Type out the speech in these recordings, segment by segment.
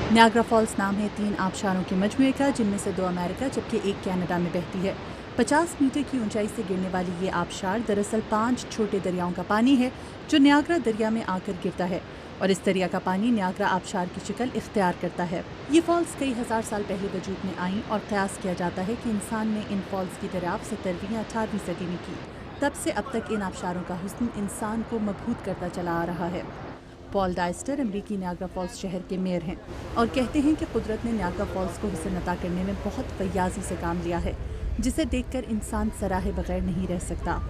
Niagara Falls नाम है 3 आबशारों के मजमूए का, जिनमें से 2 अमेरिका जबकि 1 कनाडा में बहती है। 50 मीटर की ऊंचाई से गिरने वाली ये आबशार दरअसल 5 छोटे दरियाओं का पानी है जो नियाग्रा दरिया में आकर गिरता है और इस दरिया का पानी नियाग्रा आबशार की शक्ल इख्तियार करता है। ये फॉल्स कई हज़ार साल पहले वजूद में आईं और कयास किया जाता है कि इंसान ने इन फॉल्स की दरियाफ्त 17वीं या 18वीं सदी में की। तब से अब तक इन आबशारों का हुस्न इंसान को मबहूत करता चला आ रहा है। पॉल डाइस्टर अमरीकी नियाग्रा फॉल्स शहर के मेयर हैं और कहते हैं कि कुदरत ने नियाग्रा फॉल्स को हुस्न अता करने में बहुत फयाजी से काम लिया है, जिसे देखकर इंसान सराहे बगैर नहीं रह सकता।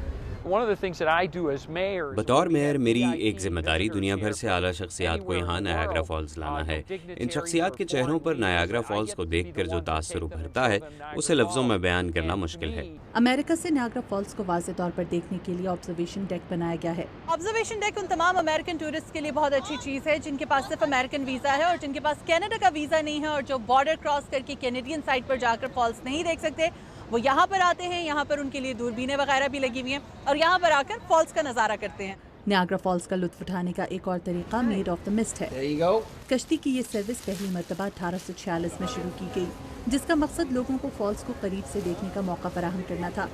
बतौर मेयर मेरी एक जिम्मेदारी दुनिया भर से आला शख्सियात को यहाँ नायाग्रा फॉल्स लाना है। इन शख्सियात के चेहरों पर नायाग्रा फॉल्स को देखकर जो तासुर उभरता है उसे लफ्जों में बयान करना मुश्किल है। अमेरिका से नियाग्रा फॉल्स को वाज़े तौर पर देखने के लिए ऑब्जर्वेशन डेक बनाया गया है। ऑब्जर्वेशन डेक उन तमाम अमेरिकन टूरिस्ट के लिए बहुत अच्छी चीज़ है जिनके पास सिर्फ अमेरिकन वीज़ा है और जिनके पास कनाडा का वीज़ा नहीं है और जो बॉर्डर क्रॉस करके कैनेडियन साइड पर जाकर फॉल्स नहीं देख सकते, वो यहाँ पर आते हैं। यहाँ पर उनके लिए दूरबीनें वगैरह भी लगी हुई हैं और यहाँ पर आकर फॉल्स का नज़ारा करते हैं। नियाग्रा फॉल्स का लुत्फ उठाने का एक और तरीका मेड ऑफ द मिस्ट है। कश्ती की ये सर्विस पहली मरतबा 1846 में शुरू की गई, जिसका मकसद लोगों को फॉल्स को करीब से देखने का मौका फराहम करना था।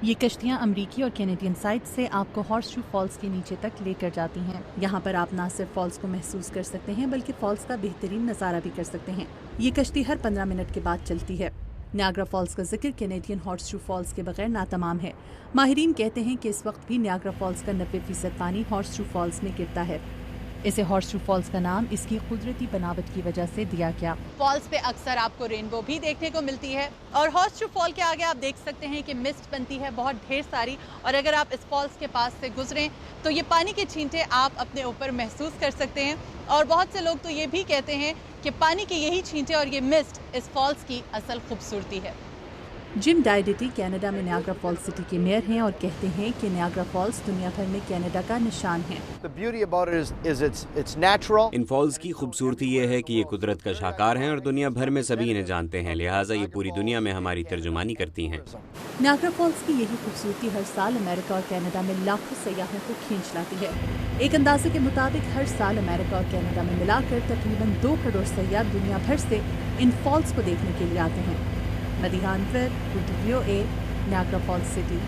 ये कश्तियाँ अमरीकी और कैनेडियन साइड से आपको हॉर्स शू फॉल्स के नीचे तक लेकर जाती हैं। यहाँ पर आप न सिर्फ फॉल्स को महसूस कर सकते हैं बल्कि फॉल्स का बेहतरीन नज़ारा भी कर सकते हैं। ये कश्ती हर 15 मिनट के बाद चलती है। नियाग्रा फॉल्स का जिक्र कैनेडियन हॉर्स शू फॉल्स के बगैर नातमाम है। माहिरीन कहते हैं कि इस वक्त भी नियाग्रा फॉल्स का 90% पानी हॉर्स शू फॉल्स में गिरता है। इसे हॉर्स शू फॉल्स का नाम इसकी कुदरती बनावट की वजह से दिया गया। फॉल्स पे अक्सर आपको रेनबो भी देखने को मिलती है और हॉर्स शू फॉल के आगे आप देख सकते हैं कि मिस्ट बनती है बहुत ढेर सारी, और अगर आप इस फॉल्स के पास से गुजरें तो ये पानी के छींटे आप अपने ऊपर महसूस कर सकते हैं। और बहुत से लोग तो ये भी कहते हैं कि पानी के यही छींटे और ये मिस्ट इस फॉल्स की असल खूबसूरती है। जिम डाइडेटी कनाडा में नियाग्रा फॉल्स सिटी के मेयर हैं और कहते हैं कि नियाग्रा फॉल्स दुनिया भर में कनाडा का निशान है। इन फॉल्स की खूबसूरती ये है कि ये कुदरत का शाहकार हैं और दुनिया भर में सभी इन्हें जानते हैं, लिहाजा ये पूरी दुनिया में हमारी तर्जुमानी करती हैं। नियाग्रा फॉल्स की यही खूबसूरती हर साल अमेरिका और कनाडा में लाखों सयाहों को खींच लाती है। एक अंदाजे के मुताबिक हर साल अमेरिका और कनाडा में मिलाकर तकरीबन 2 करोड़ सयाह दुनिया भर से इन फॉल्स को देखने के लिए आते हैं। Madiha Anwar, VOA, Niagara Falls city.